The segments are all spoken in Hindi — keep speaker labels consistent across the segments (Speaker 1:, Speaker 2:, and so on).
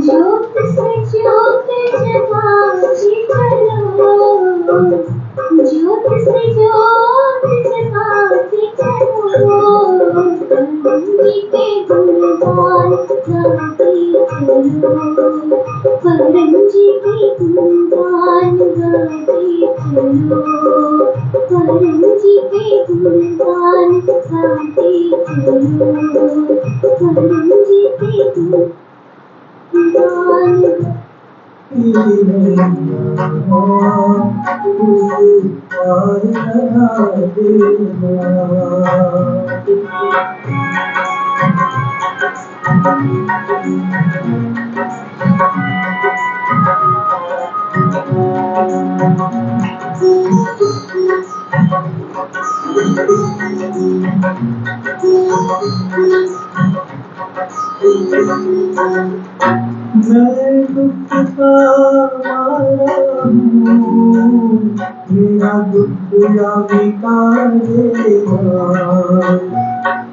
Speaker 1: ज्योत से ज्योत जगाती चलो, ज्योत से ज्योत जगाती चलो, परम जी के गुणगान गाती चलो, परम जी के गुणगान गाती चलो, परम जी के गुणगान गाती चलो, परम जी के गुणगान
Speaker 2: मैं दुख का मारा हूँ, मेरा दुख या मिटा देगा,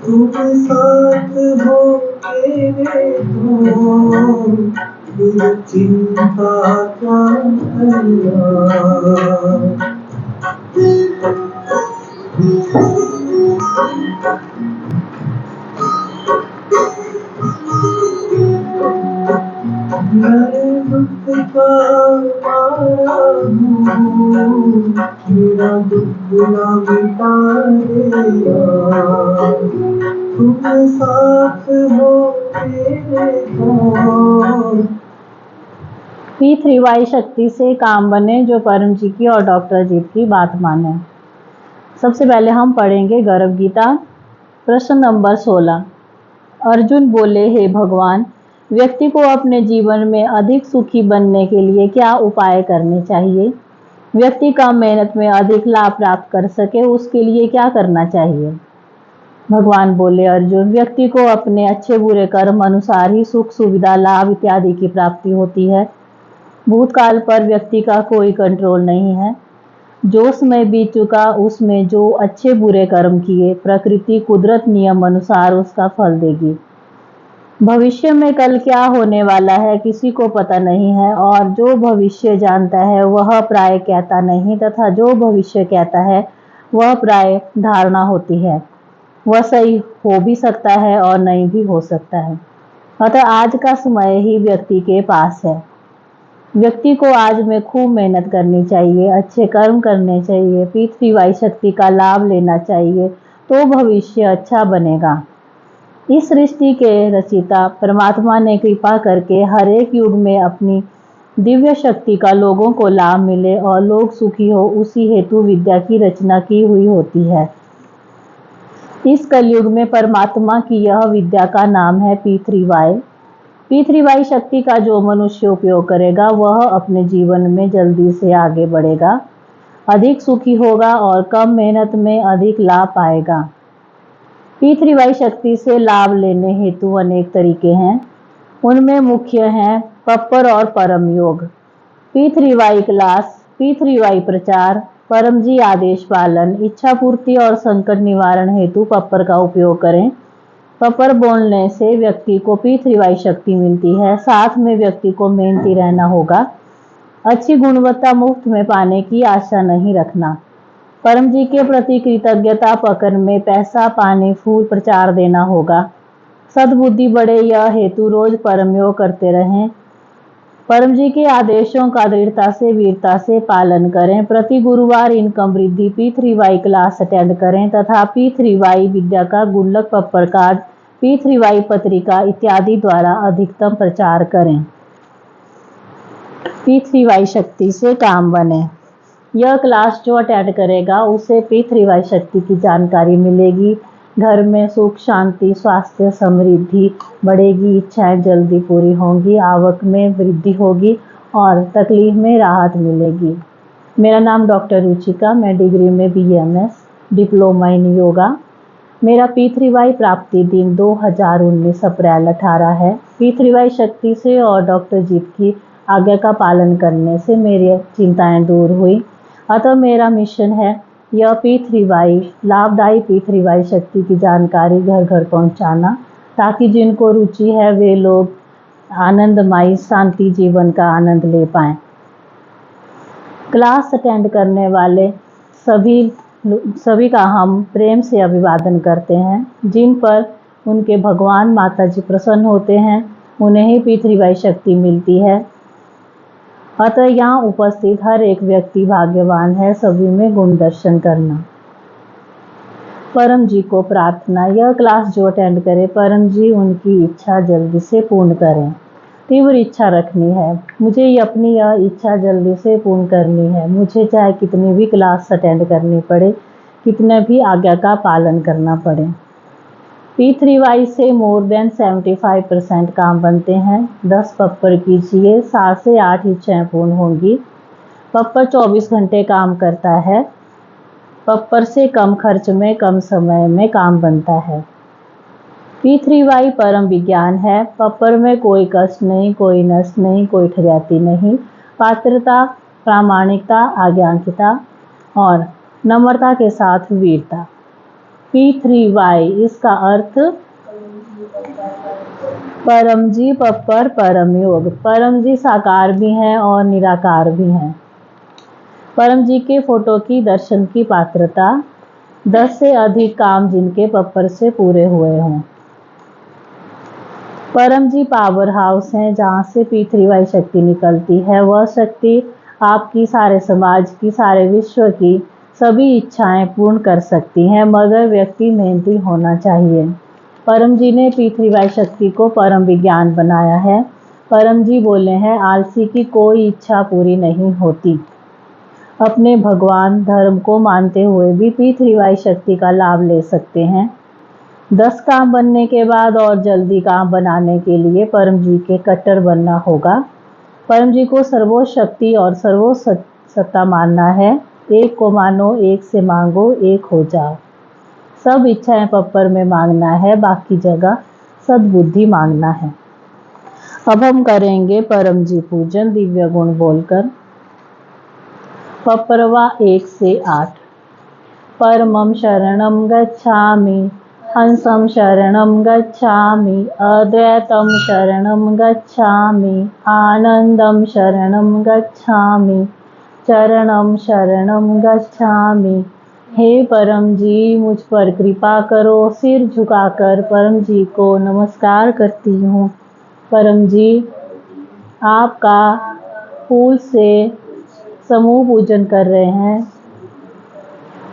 Speaker 2: तुम साथ हो मेरे तो फिर चिंता क्या करना। मैं दुख का मारा हूँ, मेरा दुख ना मिटा देगा, तुम साथ हो मेरे तो।
Speaker 3: P3Y शक्ति से काम बने जो परम जी की और डॉक्टर जीत की बात माने। सबसे पहले हम पढ़ेंगे गर्भ गीता। प्रश्न नंबर 16। अर्जुन बोले, हे भगवान, व्यक्ति को अपने जीवन में अधिक सुखी बनने के लिए क्या उपाय करने चाहिए? व्यक्ति कम मेहनत में अधिक लाभ प्राप्त कर सके उसके लिए क्या करना चाहिए? भगवान बोले, अर्जुन, व्यक्ति को अपने अच्छे बुरे कर्म अनुसार ही सुख सुविधा लाभ इत्यादि की प्राप्ति होती है। भूतकाल पर व्यक्ति का कोई कंट्रोल नहीं है। जो समय बीत चुका उसमें जो अच्छे बुरे कर्म किए प्रकृति कुदरत नियम अनुसार उसका फल देगी। भविष्य में कल क्या होने वाला है किसी को पता नहीं है, और जो भविष्य जानता है वह प्राय कहता नहीं तथा जो भविष्य कहता है वह प्राय धारणा होती है। वह सही हो भी सकता है और नहीं भी हो सकता है। अतः आज का समय ही व्यक्ति के पास है। व्यक्ति को आज में खूब मेहनत करनी चाहिए, अच्छे कर्म करने चाहिए, P3Y शक्ति का लाभ लेना चाहिए, तो भविष्य अच्छा बनेगा। इस सृष्टि के रचिता परमात्मा ने कृपा करके हर एक युग में अपनी दिव्य शक्ति का लोगों को लाभ मिले और लोग सुखी हो, उसी हेतु विद्या की रचना की हुई होती है। इस कलयुग में परमात्मा की यह विद्या का नाम है P3Y। P3Y शक्ति का जो मनुष्य उपयोग करेगा वह अपने जीवन में जल्दी से आगे बढ़ेगा, अधिक सुखी होगा और कम मेहनत में अधिक लाभ पाएगा। P3Y शक्ति से लाभ लेने हेतु अनेक तरीके हैं। उनमें मुख्य हैं पप्पर और परम योग, P3Y क्लास, P3Y प्रचार, परम जी आदेश पालन, इच्छा पूर्ति और संकट निवारण हेतु पप्पर का उपयोग करें। पप्पर बोलने से व्यक्ति को P3Y शक्ति मिलती है। साथ में व्यक्ति को मेहनती रहना होगा। अच्छी गुणवत्ता मुफ्त में पाने की आशा नहीं रखना। परम जी के प्रति कृतज्ञता पकड़ में पैसा पानी फूल प्रचार देना होगा। सद्बुद्धि बढ़े यह हेतु रोज परम योग करते रहें। परम जी के आदेशों का दृढ़ता से वीरता से पालन करें। प्रति गुरुवार इनकम वृद्धि P3Y क्लास अटेंड करें तथा P3Y विद्या का गुल्लक पप्पर कार्ड, P3Y पत्रिका इत्यादि द्वारा अधिकतम प्रचार करें। P3Y शक्ति से काम बने। यह क्लास जो अटेंड करेगा उसे P3Y शक्ति की जानकारी मिलेगी। घर में सुख शांति स्वास्थ्य समृद्धि बढ़ेगी, इच्छाएं जल्दी पूरी होंगी, आवक में वृद्धि होगी और तकलीफ में राहत मिलेगी। मेरा नाम डॉक्टर रुचिका, मैं डिग्री में BMS डिप्लोमा इन योगा। मेरा P3Y प्राप्ति दिन 2019 अप्रैल 18 है। P3Y शक्ति से और डॉक्टर जीत की आज्ञा का पालन करने से मेरी चिंताएं दूर हुई। अतः मेरा मिशन है यह P3Y लाभदायी P3Y शक्ति की जानकारी घर घर पहुंचाना, ताकि जिनको रुचि है वे लोग आनंदमयी शांति जीवन का आनंद ले पाएं। क्लास अटेंड करने वाले सभी का हम प्रेम से अभिवादन करते हैं। जिन पर उनके भगवान माता जी प्रसन्न होते हैं उन्हें ही P3Y शक्ति मिलती है। अतः यहाँ उपस्थित हर एक व्यक्ति भाग्यवान है सभी में गुण दर्शन करना। परम जी को प्रार्थना, यह क्लास जो अटेंड करे परम जी उनकी इच्छा जल्दी से पूर्ण करें। तीव्र इच्छा रखनी है, मुझे अपनी यह इच्छा जल्दी से पूर्ण करनी है। मुझे चाहे कितनी भी क्लास अटेंड करनी पड़े, कितने भी आज्ञा का पालन करना पड़े। P3Y से मोर देन 75% काम बनते हैं। 10 पप्पर कीजिए, 7 से 8 इच्छाएं पूर्ण होंगी। पप्पर 24 घंटे काम करता है। पप्पर से कम खर्च में कम समय में काम बनता है। P3Y परम विज्ञान है। पप्पर में कोई कष्ट नहीं, कोई नष्ट नहीं, कोई ठहराती नहीं। पात्रता, प्रामाणिकता, आज्ञाकारिता और नम्रता के साथ वीरता। P3Y इसका अर्थ परम जी पप्पर परम योग। परम जी साकार भी हैं और निराकार भी हैं। परम जी के फोटो की दर्शन की पात्रता, 10 से अधिक काम जिनके पप्पर से पूरे हुए हों। परम जी पावर हाउस हैं, जहाँ से P3Y शक्ति निकलती है। वह शक्ति आपकी, सारे समाज की, सारे विश्व की सभी इच्छाएं पूर्ण कर सकती हैं, मगर व्यक्ति मेहनती होना चाहिए। परम जी ने P3Y शक्ति को परम विज्ञान बनाया है। परम जी बोले हैं, आलसी की कोई इच्छा पूरी नहीं होती। अपने भगवान धर्म को मानते हुए भी P3Y शक्ति का लाभ ले सकते हैं। 10 काम बनने के बाद और जल्दी काम बनाने के लिए परम जी के कट्टर बनना होगा। परम जी को सर्वोच्च शक्ति और सर्वोच्च सत्ता मानना है। एक को मानो, एक से मांगो, एक हो जाओ। सब इच्छाएं पप्पर में मांगना है, बाकी जगह सद्बुद्धि मांगना है। अब हम करेंगे परम जी पूजन दिव्य गुण बोलकर। पप्परवा 1 से 8। परमं शरणं गच्छामि, हंसं शरणं गच्छामि, अद्वैतं शरणं गच्छामि, आनंदं शरणं गच्छामि, चरणं शरणं गच्छामि। हे परम जी मुझ पर कृपा करो। सिर झुकाकर परम जी को नमस्कार करती हूँ। परम जी आपका फूल से समूह पूजन कर रहे हैं।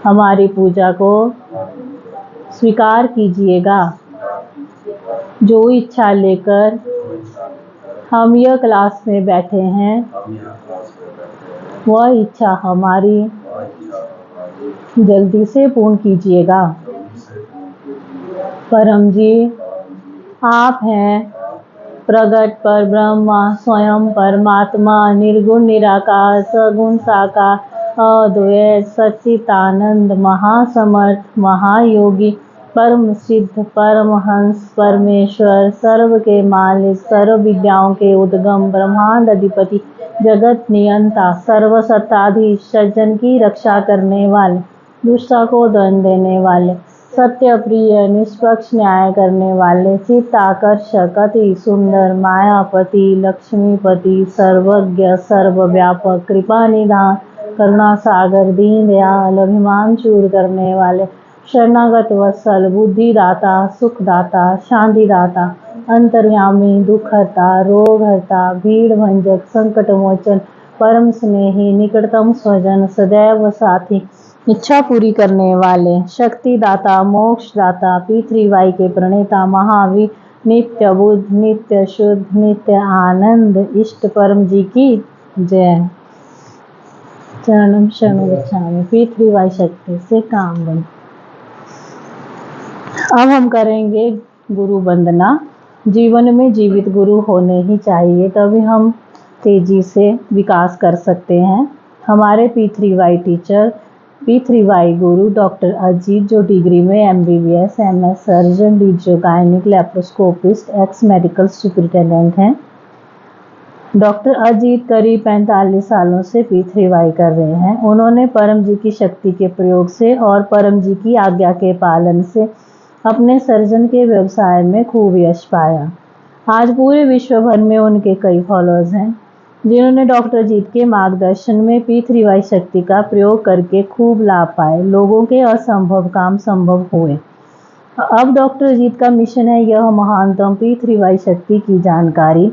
Speaker 3: हमारी पूजा को स्वीकार कीजिएगा। जो इच्छा लेकर हम यह क्लास में बैठे हैं, वह इच्छा हमारी जल्दी से पूर्ण कीजिएगा। परम जी आप हैं प्रगट पर ब्रह्मा, स्वयं परमात्मा, निर्गुण निराकार, सगुण साकार, अद्वैत सच्चिदानंद, महासमर्थ, महायोगी, परम सिद्ध, परमहंस, परमेश्वर, सर्व के मालिक, सर्व विद्याओं के उद्गम, ब्रह्मांड अधिपति, जगत नियंता, सर्वसत्ताधीश, सज्जन की रक्षा करने वाले, दुष्टा को दंड देने वाले, सत्य प्रिय, निष्पक्ष न्याय करने वाले, चित्त आकर्षक, अति सुंदर, मायापति, लक्ष्मीपति, सर्वज्ञ, सर्वव्यापक, कृपा निधान, करुणा सागर, दीन दयाल, अभिमान चूर करने वाले, शरणागत वत्सल, बुद्धिदाता, सुखदाता, शांतिदाता, अंतर्यामी, दुखहर्ता, रोगहर्ता, भीड़ भंजक, संकट मोचन, परम स्नेही, निकटतम स्वजन, सदैव साथी, इच्छा पूरी करने वाले, शक्तिदाता, मोक्षदाता, P3Y के प्रणेता, महावीर, नित्य बुद्ध, नित्य शुद्ध, नित्य आनंद, इष्ट परम जी की जय। चरणम शरणं गच्छामि। P3Y शक्ति से काम बन। अब हम करेंगे गुरु वंदना। जीवन में जीवित गुरु होने ही चाहिए, तभी हम तेजी से विकास कर सकते हैं। हमारे P3Y टीचर, P3Y गुरु डॉक्टर अजीत, जो डिग्री में MBBS, MS surgeon, DGO gynaec, laparoscopist, ex medical superintendent हैं। डॉक्टर अजीत करीब 45 सालों से P3Y कर रहे हैं। उन्होंने परम जी की शक्ति के प्रयोग से और परम जी की आज्ञा के पालन से अपने सर्जन के व्यवसाय में खूब यश पाया। आज पूरे विश्व भर में उनके कई फॉलोअर्स हैं जिन्होंने डॉक्टर अजीत के मार्गदर्शन में P3Y शक्ति का प्रयोग करके खूब लाभ पाए। लोगों के असंभव काम संभव हुए। अब डॉक्टर अजीत का मिशन है यह महानतम P3Y शक्ति की जानकारी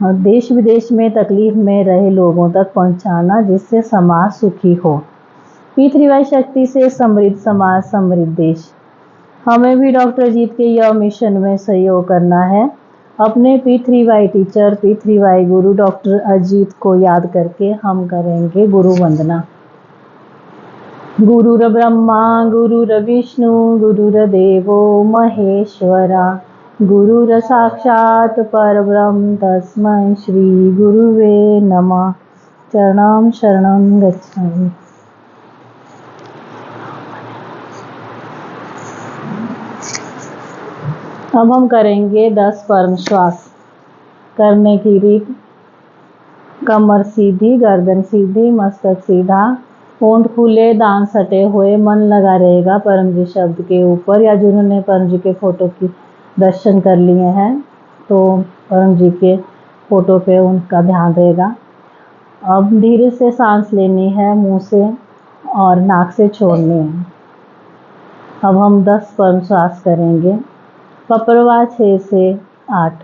Speaker 3: और देश विदेश में तकलीफ में रहे लोगों तक पहुंचाना, जिससे समाज सुखी हो। P3Y शक्ति से समृद्ध समाज, समृद्ध देश। हमें भी डॉक्टर अजीत के यह मिशन में सहयोग करना है। अपने P3Y टीचर, P3Y गुरु डॉक्टर अजीत को याद करके हम करेंगे गुरु वंदना। गुरुर ब्रह्मा गुरुर्विष्णु गुरुर्देवो महेश्वरा गुरुर साक्षात् परब्रह्म तस्मै श्री गुरुवे नमः। चरणं शरणं गच्छामि। अब हम करेंगे 10 परम श्वास। करने की रीत: कमर सीधी, गर्दन सीधी, मस्तक सीधा, होंठ खुले, दांत सटे हुए, मन लगा रहेगा परम जी शब्द के ऊपर। या जिन्होंने परम जी के फोटो की दर्शन कर लिए हैं तो परम जी के फोटो पे उनका ध्यान रहेगा। अब धीरे से सांस लेनी है मुंह से और नाक से छोड़नी है। अब हम 10 परम श्वास करेंगे। पप्रवा 6 से 8।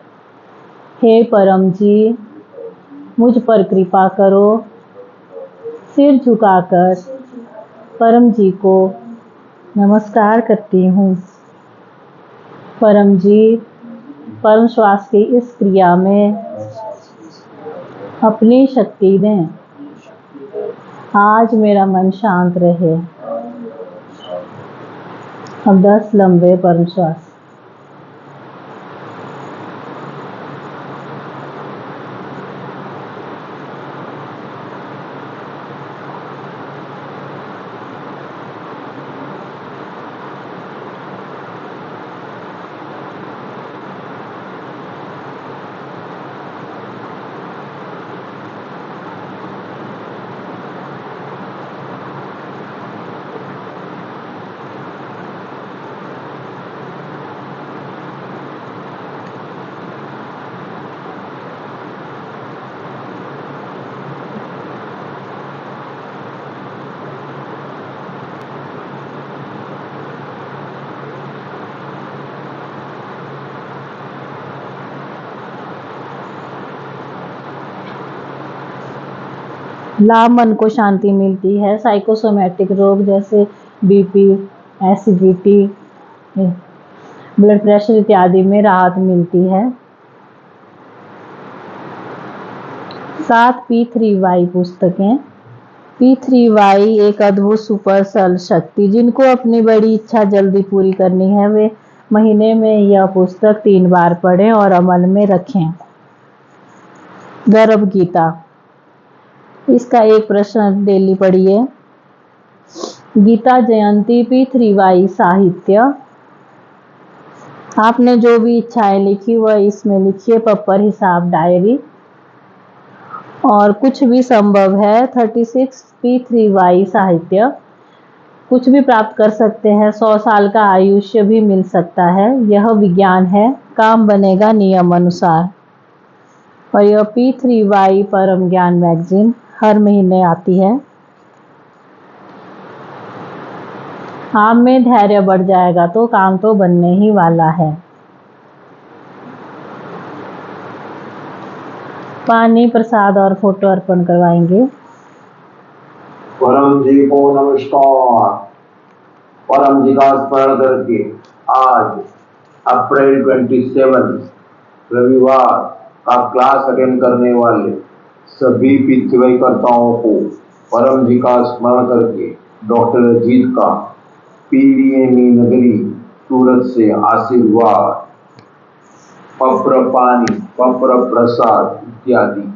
Speaker 3: हे परम जी, मुझ पर कृपा करो। सिर झुकाकर परम जी को नमस्कार करती हूँ। परम जी, परम श्वास की इस क्रिया में अपनी शक्ति दें। आज मेरा मन शांत रहे। अब 10 लंबे परम श्वास। लाभ: मन को शांति मिलती है। साइकोसोमैटिक रोग जैसे बीपी, एसिडिटी, ब्लड प्रेशर इत्यादि में राहत मिलती है। 7 P3Y पुस्तकें। P3Y एक अद्भुत सुपर सेल शक्ति। जिनको अपनी बड़ी इच्छा जल्दी पूरी करनी है वे महीने में यह पुस्तक 3 बार पढ़ें और अमल में रखें। गर्भ गीता, इसका एक प्रश्न डेली पढ़िए। गीता जयंती P3Y साहित्य। आपने जो भी इच्छाएं लिखी वह इसमें लिखिए। पप्पर हिसाब डायरी। और कुछ भी संभव है। 36 P3Y साहित्य। कुछ भी प्राप्त कर सकते हैं। 100 साल का आयुष्य भी मिल सकता है। यह विज्ञान है। काम बनेगा नियम अनुसार। और यह P3Y परम ज्ञान मैगजीन हर महीने आती है। आप में धैर्य बढ़ जाएगा तो काम तो बनने ही वाला है। पानी, प्रसाद और फोटो अर्पण करवाएंगे।
Speaker 4: परम जी को नमस्कार। परम जी का स्मरण करके आज अप्रैल 27 रविवार का क्लास अटेंड करने वाले सभी P3Y कर्ताओं को परम जी का स्मरण करके डॉक्टर अजीत का PVME नगरी सूरत से आशीर्वाद, पत्र पानी, पत्र प्रसाद इत्यादि।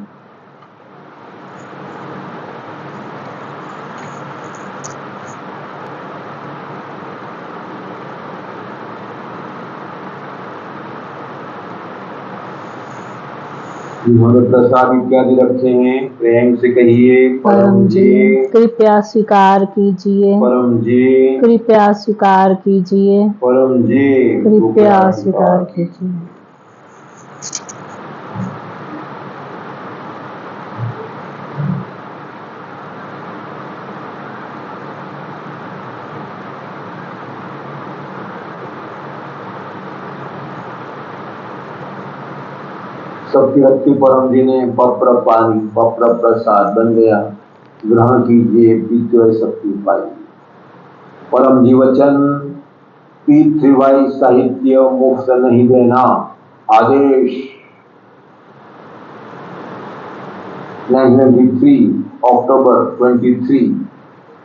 Speaker 4: जिन्होंने प्रसाद इत्यादि रखे हैं प्रेम से कहिए
Speaker 3: परम जी कृपया स्वीकार कीजिए,
Speaker 4: परम जी
Speaker 3: कृपया स्वीकार कीजिए,
Speaker 4: परम जी
Speaker 3: कृपया स्वीकार कीजिए।
Speaker 4: सबकी रखी परम जी ने पप्र पानी पप्र प्रसाद बन गया, ग्रहण कीजिए पीते शक्ति पाई। परम जी वचन पृथ्वी साहित्य मुफ्त नहीं देना आदेश। 1993 अक्टूबर 23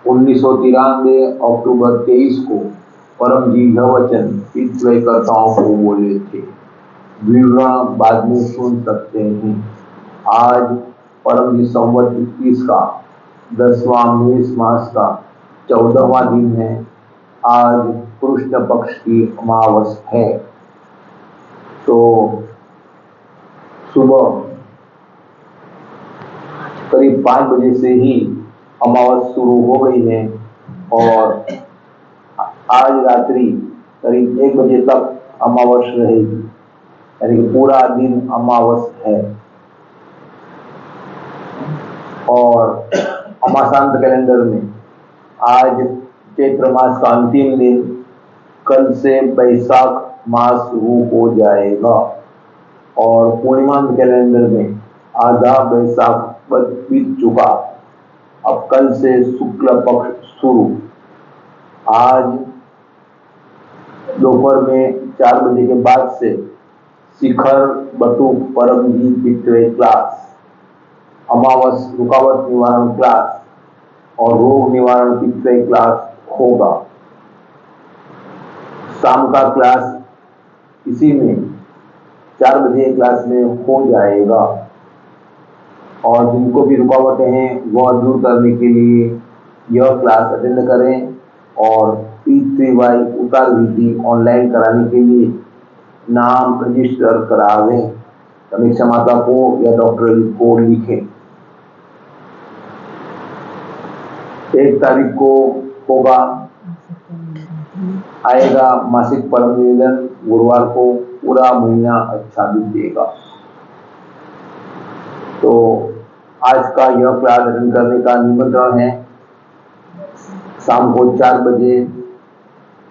Speaker 4: 1993 अक्टूबर 23 को परम जी यह वचन पृथ्वीकर्ताओं को बोले थे। विवरण बाद में सुन सकते हैं। आज परम जी संवत 21 का 10वां मेष मास का 14वां दिन है। आज कृष्ण पक्ष की अमावस है। तो सुबह करीब 5 बजे से ही अमावस शुरू हो गई है और आज रात्रि करीब 1 बजे तक अमावस रहेगी, यानी कि पूरा दिन अमावस है। और अमाशांत कैलेंडर में आज चैत्र मास का अंतिम दिन, कल से बैसाख मास शुरू हो जाएगा और पूर्णिमांत कैलेंडर में आधा बैसाख बीत चुका। अब कल से शुक्ल पक्ष शुरू। आज दोपहर में 4 बजे के बाद से शिखर बटू परम जी पितृ क्लास, अमावस रुकावट निवारण क्लास और रोग निवारण पितृ क्लास होगा। शाम का क्लास इसी में 4 बजे क्लास में हो जाएगा और जिनको भी रुकावटें हैं वह दूर करने के लिए यह क्लास अटेंड करें और P3Y उतार विधि ऑनलाइन कराने के लिए नाम रजिस्टर करावें। समीक्षा माता को या डॉक्टर को लिखें। 1 तारीख को होगा आएगा मासिक परम निवेदन, गुरुवार को पूरा महीना अच्छा बीतेगा। तो आज का यह क्लास अटेंड करने का निमंत्रण है। शाम को 4 बजे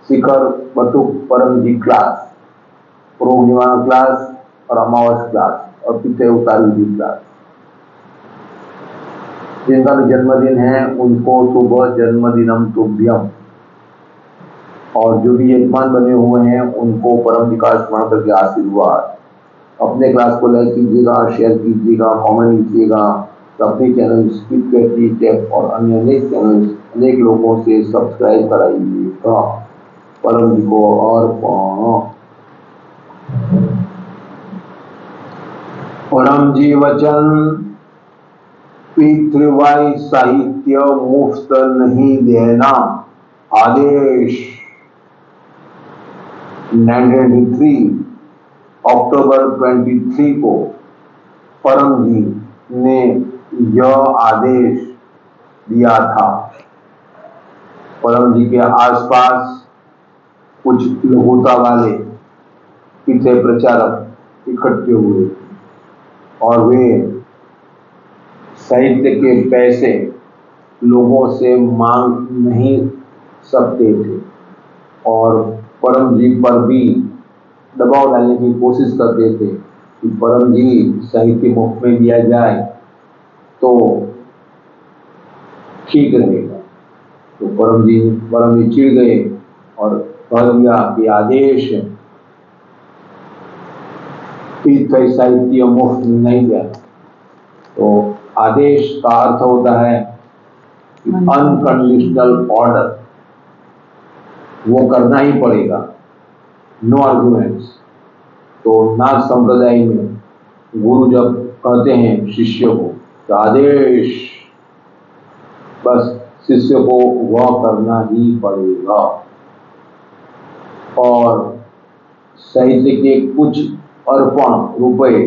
Speaker 4: शिखर बटुक परम जी क्लास, रोग निवारण क्लास और अमावस क्लास और पितृ उतार विधि क्लास। जिनका भी जन्मदिन है उनको सुबह जन्मदिनम तुभ्यम, और जो भी यजमान बने हुए हैं उनको परम जी का स्मरण करके आशीर्वाद। अपने क्लास को लाइक कीजिएगा, शेयर कीजिएगा, कमेंट कीजिएगा। अपने चैनल स्पिरिचुअलिटी टेप और अन्य अनेक चैनल अनेक लोगों से सब्सक्राइब कराइएगा। परम जी को अर्पण। परम जी वचन पितृवाई साहित्य मुफ्त नहीं देना आदेश। 1993 अक्टूबर 23 को परम जी ने यह आदेश दिया था। परम जी के आसपास कुछ लघुता वाले पितृ प्रचारक इकट्ठे हुए और वे साहित्य के पैसे लोगों से मांग नहीं सकते थे और परम जी पर भी दबाव डालने की कोशिश करते थे कि परम जी साहित्य मुफ्त में दिया जाए तो ठीक रहेगा। तो परम जी चिढ़ गए और कह दिया कि आदेश पितृ साहित्य मुफ्त नहीं दिया। तो आदेश का अर्थ होता है अनकंडीशनल ऑर्डर, वो करना ही पड़ेगा, नो आर्गुमेंट्स। तो नाथ संप्रदाय में गुरु जब कहते हैं शिष्य को तो आदेश, बस शिष्य को वह करना ही पड़ेगा। और साहित्य के कुछ अर्पण रुपए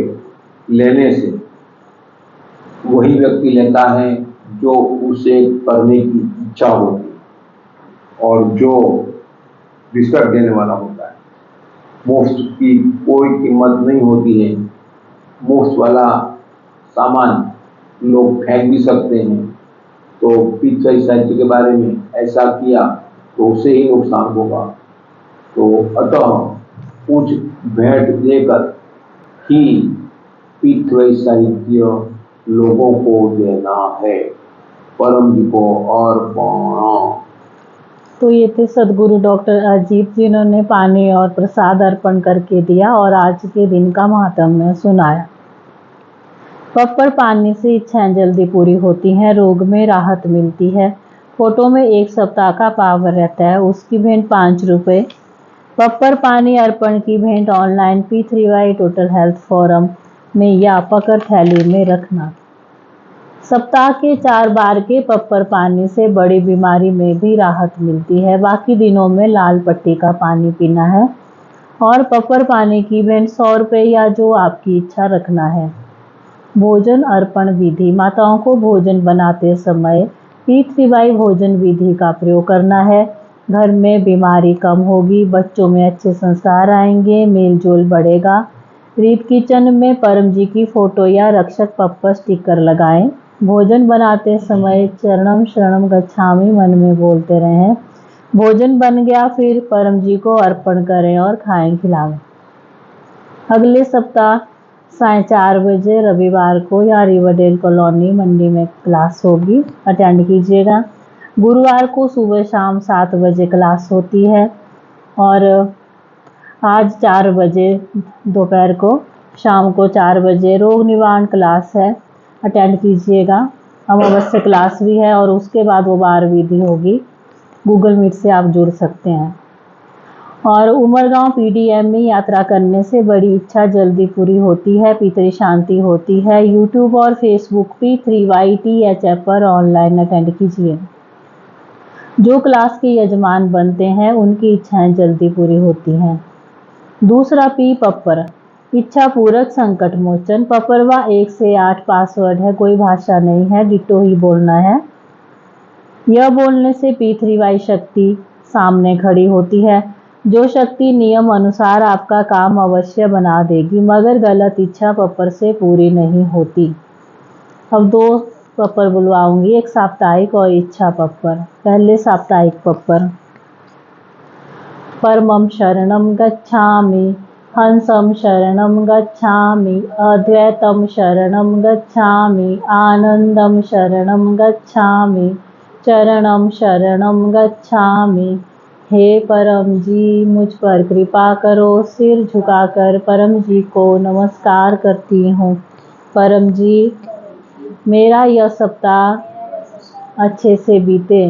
Speaker 4: लेने से वही व्यक्ति लेता है जो उसे करने की इच्छा होती है और जो रिस्पेक्ट देने वाला होता है। मुफ्त की कोई कीमत नहीं होती है। मुफ्त वाला सामान लोग फेंक भी सकते हैं। तो पिछले साहित्य के बारे में ऐसा किया तो उसे ही नुकसान होगा। तो अतः कुछ भेंट देकर ही पितृ साहित्य लोगों को देना है। परम जी को अर्पण।
Speaker 3: तो ये थे सदगुरु डॉक्टर अजीत जिन्होंने पानी और प्रसाद अर्पण करके दिया और आज के दिन का महात्म्य सुनाया। पप्पर पानी से इच्छाएं जल्दी पूरी होती हैं, रोग में राहत मिलती है। फोटो में 1 सप्ताह का पावर रहता है, उसकी भेंट 5 रुपये। पप्पर पानी अर्पण की भेंट online P3Y total health forum में या पकड़ थैली में रखना। सप्ताह के 4 बार के पप्पर पानी से बड़ी बीमारी में भी राहत मिलती है। बाकी दिनों में लाल पट्टी का पानी पीना है और पप्पर पानी की भेंट 100 रुपये या जो आपकी इच्छा रखना है। भोजन अर्पण विधि। माताओं को भोजन बनाते समय P3Y भोजन विधि का प्रयोग करना है। घर में बीमारी कम होगी, बच्चों में अच्छे संस्कार आएंगे, मेल जोल बढ़ेगा। रीत किचन में परम जी की फोटो या रक्षक पप्पर स्टिकर लगाएं। भोजन बनाते समय चरणम शरणम गच्छामि मन में बोलते रहें। भोजन बन गया फिर परम जी को अर्पण करें और खाएं खिलाएं। अगले सप्ताह साढ़े 4 बजे रविवार को या रिवरडेल कॉलोनी मंडी में क्लास होगी, अटेंड कीजिएगा। गुरुवार को सुबह शाम 7 बजे क्लास होती है और आज 4 बजे दोपहर को, शाम को 4 बजे रोग निवारण क्लास है, अटेंड कीजिएगा। अमावस्या क्लास भी है और उसके बाद वो बार विधि होगी। गूगल मीट से आप जुड़ सकते हैं। और उमरगांव PDM में यात्रा करने से बड़ी इच्छा जल्दी पूरी होती है, पितृ शांति होती है। यूट्यूब और फेसबुक P3YTHF पर ऑनलाइन अटेंड कीजिए। जो क्लास के यजमान बनते हैं उनकी इच्छाएं जल्दी पूरी होती हैं। दूसरा P पप्पर, इच्छा पूरक संकट मोचन। पप्परवा 1 से 8 पासवर्ड है, कोई भाषा नहीं है, डिटो ही बोलना है। यह बोलने से P3Y शक्ति सामने खड़ी होती है। जो शक्ति नियम अनुसार आपका काम अवश्य बना देगी, मगर गलत इच्छा पप्पर से पूरी नहीं होती। अब 2 पप्पर बुलवाऊंगी, एक साप्ताहिक और इच्छा पप्पर। पहले साप्ताहिक पप्पर। परमं शरणं गच्छामि, हंसं शरणं गच्छामि, अद्वैतं शरणं गच्छामि, आनंदं शरणं गच्छामि, चरणं शरणं गच्छामि। हे परम जी, मुझ पर कृपा करो। सिर झुकाकर परम जी को नमस्कार करती हूँ। परम जी, मेरा यह सप्ताह अच्छे से बीते।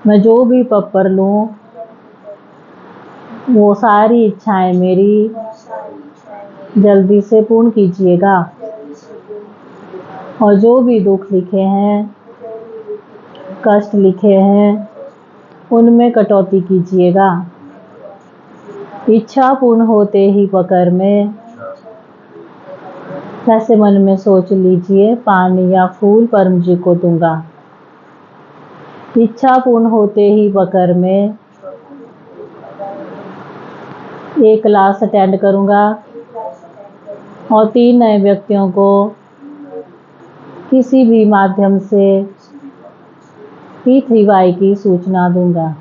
Speaker 3: मैं जो भी पप्पर लूँ वो सारी इच्छाएं मेरी जल्दी से पूर्ण कीजिएगा और जो भी दुख लिखे हैं, कष्ट लिखे हैं, उनमें कटौती कीजिएगा। इच्छा पूर्ण होते ही पकड़ में ऐसे मन में सोच लीजिए, पानी या फूल परम जी को दूंगा। इच्छा पूर्ण होते ही पकड़ में 1 क्लास अटेंड करूंगा और 3 नए व्यक्तियों को किसी भी माध्यम से P3Y की सूचना दूंगा।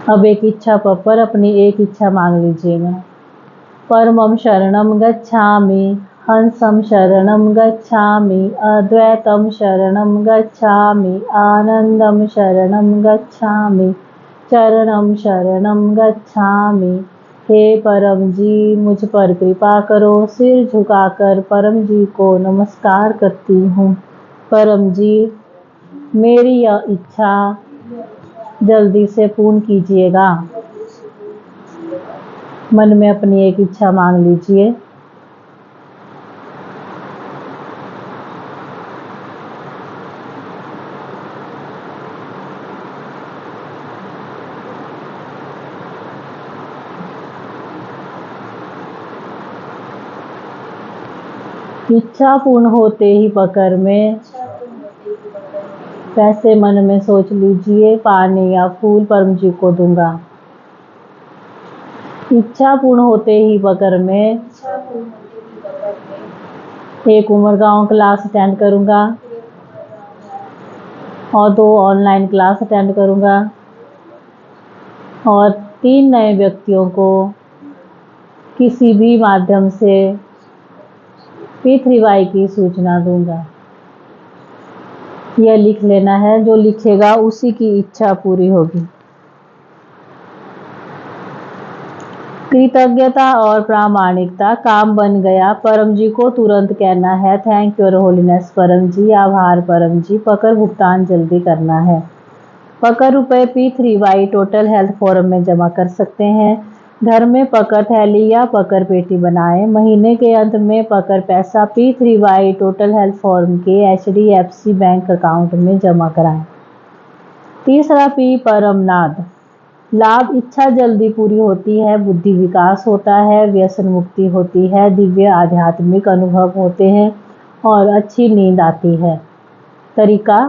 Speaker 3: अब एक इच्छा पप्पर, अपनी एक इच्छा मांग लीजिएगा। परमं शरणं गच्छामि, हंसं शरणं गच्छामि, अद्वैतं शरणं गच्छामि, आनंदं शरणं गच्छामि, चरणं शरणं गच्छामि। हे परम जी, मुझ पर कृपा करो। सिर झुकाकर परम जी को नमस्कार करती हूँ। परम जी, मेरी यह इच्छा जल्दी से पूर्ण कीजिएगा। मन में अपनी एक इच्छा मांग लीजिए। इच्छा पूर्ण होते ही पकड़ में पैसे मन में सोच लीजिए, पानी या फूल परम जी को दूंगा। इच्छा पूर्ण होते ही पकड़ में एक उमरगांव क्लास अटेंड करूंगा और 2 ऑनलाइन क्लास अटेंड करूंगा और 3 नए व्यक्तियों को किसी भी माध्यम से P3Y की सूचना दूंगा। यह लिख लेना है, जो लिखेगा उसी की इच्छा पूरी होगी। कृतज्ञता और प्रामाणिकता, काम बन गया। परम जी को तुरंत कहना है थैंक योर होलीनेस परम जी, आभार परम जी। पकड़ भुगतान जल्दी करना है। पकड़ रुपए P3Y टोटल हेल्थ फोरम में जमा कर सकते हैं। घर में पकड़ थैली या पकड़ पेटी बनाएं। महीने के अंत में पकड़ पैसा P3Y टोटल हेल्थ फोरम के HDFC बैंक अकाउंट में जमा कराएं। तीसरा P परमनाद, लाभ, इच्छा जल्दी पूरी होती है, बुद्धि विकास होता है, व्यसन मुक्ति होती है, दिव्य आध्यात्मिक अनुभव होते हैं और अच्छी नींद आती है। तरीका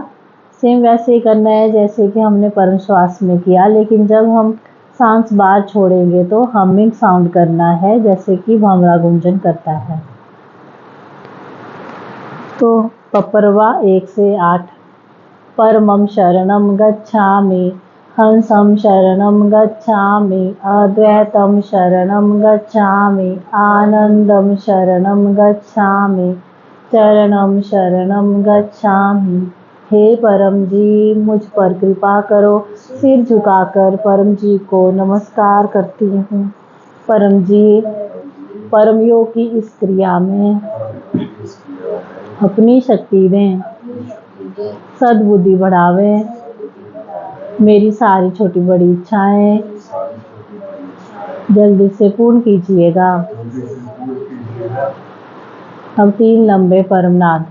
Speaker 3: सेम वैसे ही करना है जैसे कि हमने परम श्वास में किया, लेकिन जब हम सांस बाहर छोड़ेंगे तो हमिंग साउंड करना है जैसे कि भंवरा गुंजन करता है। तो पपरवा 1 से 8। परमं शरणं गच्छामि, हंसं शरणं गच्छामि, अद्वैतं शरणं गच्छामि, आनंदं शरणं गच्छामि, चरणं शरणं गच्छामि। हे परम जी, मुझ पर कृपा करो। सिर झुकाकर परम जी को नमस्कार करती हूँ। परम जी, परम योग की इस क्रिया में अपनी शक्ति दें, सद्बुद्धि बढ़ावें, मेरी सारी छोटी बड़ी इच्छाएं जल्दी से पूर्ण कीजिएगा। अब 3 लंबे परमनाद।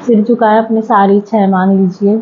Speaker 3: सिर झुकाए, अपनी सारी इच्छाएं मांग लीजिए।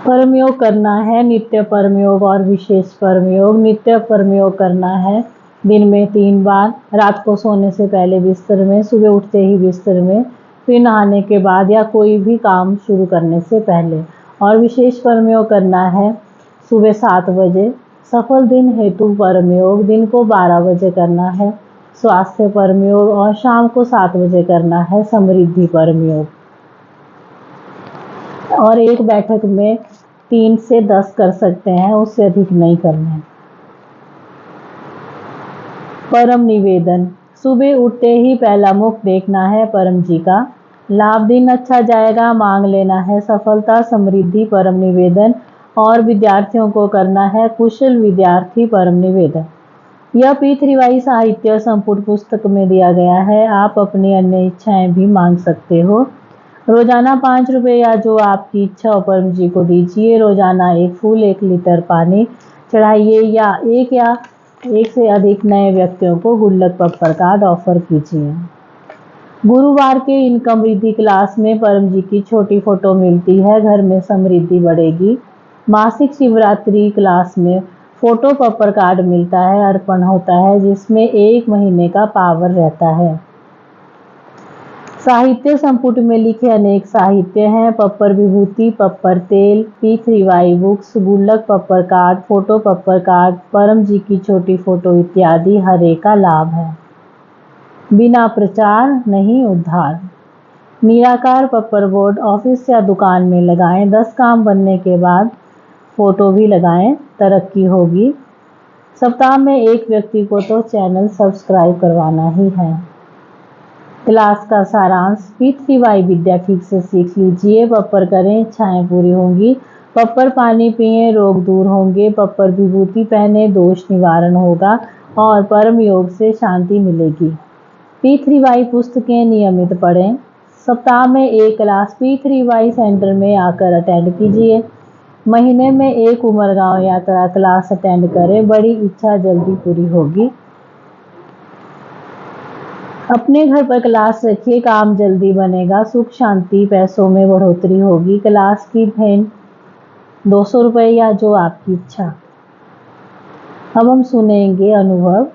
Speaker 3: परमयोग करना है, नित्य परमयोग और विशेष परमयोग। नित्य परमयोग करना है दिन में 3 बार, रात को सोने से पहले बिस्तर में, सुबह उठते ही बिस्तर में, फिर नहाने के बाद या कोई भी काम शुरू करने से पहले। और विशेष परमयोग करना है सुबह 7 बजे। सफल दिन हेतु परमयोग दिन को 12 बजे करना है स्वास्थ्य परमयोग और शाम को 7 बजे करना है समृद्धि परमयोग। और एक बैठक में 3 से 10 कर सकते हैं, उससे अधिक नहीं करना है। परम निवेदन, सुबह उठते ही पहला मुख देखना है परम जी का। लाभ, दिन अच्छा जाएगा, मांग लेना है सफलता समृद्धि परम निवेदन। और विद्यार्थियों को करना है कुशल विद्यार्थी परम निवेदन। यह P3Y साहित्य संपूर्ण पुस्तक में दिया गया है। आप अपनी अन्य इच्छाएं भी मांग सकते हो। रोजाना 5 रुपये या जो आपकी इच्छा हो परम जी को दीजिए। रोजाना 1 फूल 1 लीटर पानी चढ़ाइए या एक से अधिक नए व्यक्तियों को गुल्लक पपर कार्ड ऑफर कीजिए। गुरुवार के इनकम वृद्धि क्लास में परम जी की छोटी फोटो मिलती है, घर में समृद्धि बढ़ेगी। मासिक शिवरात्रि क्लास में फोटो पपर कार्ड मिलता है, अर्पण होता है जिसमें 1 महीने का पावर रहता है। साहित्य संपुट में लिखे अनेक साहित्य हैं। पप्पर विभूति, पप्पर तेल, P3Y बुक्स, गुल्लक पप्पर कार्ड, फोटो पप्पर कार्ड, परम जी की छोटी फोटो इत्यादि हर एक का लाभ है। बिना प्रचार नहीं उद्धार। निराकार पप्पर बोर्ड ऑफिस या दुकान में लगाएं। 10 काम बनने के बाद फोटो भी लगाएं, तरक्की होगी। सप्ताह में एक व्यक्ति को तो चैनल सब्सक्राइब करवाना ही है। क्लास का सारांश। P3Y विद्या ठीक से सीख लीजिए। पप्पर करें, इच्छाएं पूरी होंगी। पप्पर पानी पिएं, रोग दूर होंगे। पप्पर विभूति पहने, दोष निवारण होगा और परम योग से शांति मिलेगी। P3Y पुस्तकें नियमित पढ़ें। सप्ताह में एक क्लास P3Y सेंटर में आकर अटेंड कीजिए। महीने में एक उमरगांव यात्रा क्लास अटेंड करें, बड़ी इच्छा जल्दी पूरी होगी। अपने घर पर क्लास रखिए, काम जल्दी बनेगा। सुख शांति पैसों में बढ़ोतरी होगी। क्लास की भेंट 200 रुपये या जो आपकी इच्छा। अब हम सुनेंगे अनुभव।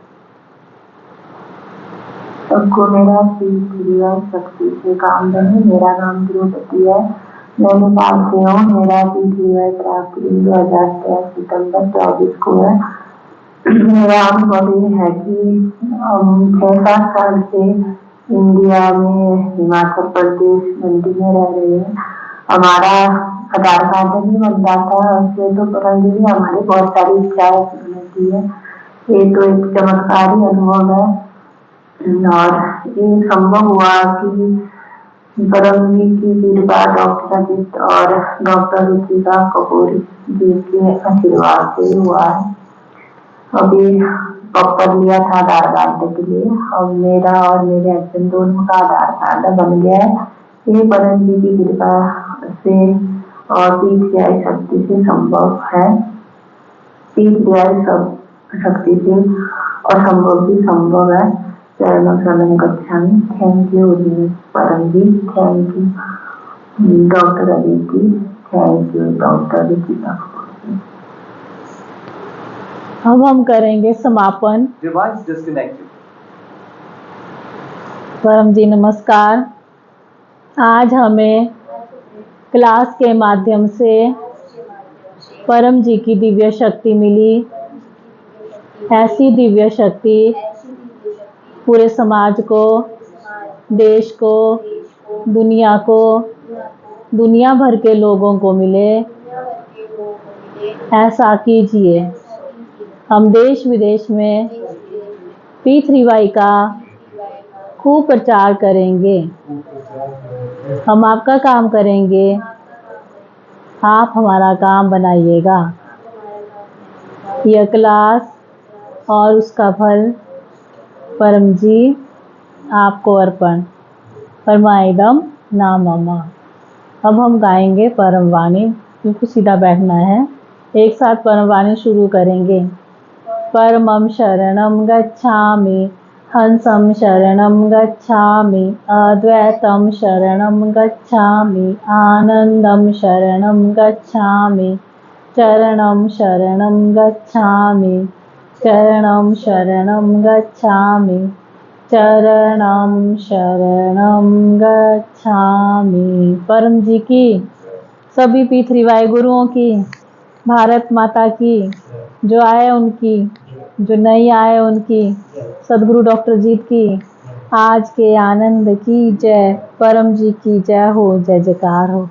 Speaker 5: सबको मेरा P3Y शक्ति से काम बने। मेरा नाम द्रौपदी है, मैं नेपाल से हूँ। मेरा P3Y प्राप्त 2023 सितंबर 24 को है। मेरा अनुभव ये है कि हम 6-7 साल से इंडिया में हिमाचल प्रदेश मंडी में रह रहे हैं। हमारा आधार कार्ड नहीं बन जाता है, उससे तो परम जी ने हमारी बहुत सारी इच्छाएं पूर्ण की है। ये तो एक चमत्कारी अनुभव है और ये संभव हुआ कि परम जी की कृपा, डॉक्टर अजीत और डॉक्टर रुचिका कपूर जी के आशीर्वाद से हुआ है। अभी पप्पर लिया था आधार कार्ड के लिए, अब मेरा और मेरे हस्बैंड दोनों का आधार कार्ड बन गया है। ये परम जी की कृपा से और P3Y शक्ति से संभव है। P3Y सब शक्ति से और संभव भी संभव है। चरणों शरणं गच्छामि। Thank you Param ji, thank you doctor Aditi, thank you doctor Ruchika.
Speaker 3: अब हम करेंगे समापन।
Speaker 2: Device disconnected.
Speaker 3: परम जी नमस्कार। आज हमें क्लास के माध्यम से परम जी की दिव्य शक्ति मिली। ऐसी दिव्य शक्ति पूरे समाज को, देश को, दुनिया को, दुनिया भर के लोगों को मिले, ऐसा कीजिए। हम देश विदेश में P3Y का खूब प्रचार करेंगे। हम आपका काम करेंगे, आप हमारा काम बनाइएगा। यह क्लास और उसका फल परम जी आपको अर्पण। परमाइदम नाममा। अब हम गाएंगे परम वाणी। बिल्कुल सीधा बैठना है। एक साथ परम वाणी शुरू करेंगे। परमं शरणं गच्छामि, हंसं शरणं गच्छामि, अद्वैतं शरणं गच्छामि, आनंदं शरणं गच्छामि, चरणं शरणं गच्छामि, चरणं शरणं गच्छामि, चरणं शरणं गच्छामि। परम जी की, सभी P3Y गुरुओं की, भारत माता की, जो आए उनकी, जो नहीं आए उनकी, सदगुरु डॉक्टर जीत की, आज के आनंद की जय, परम जी की जय हो, जय जयकार हो।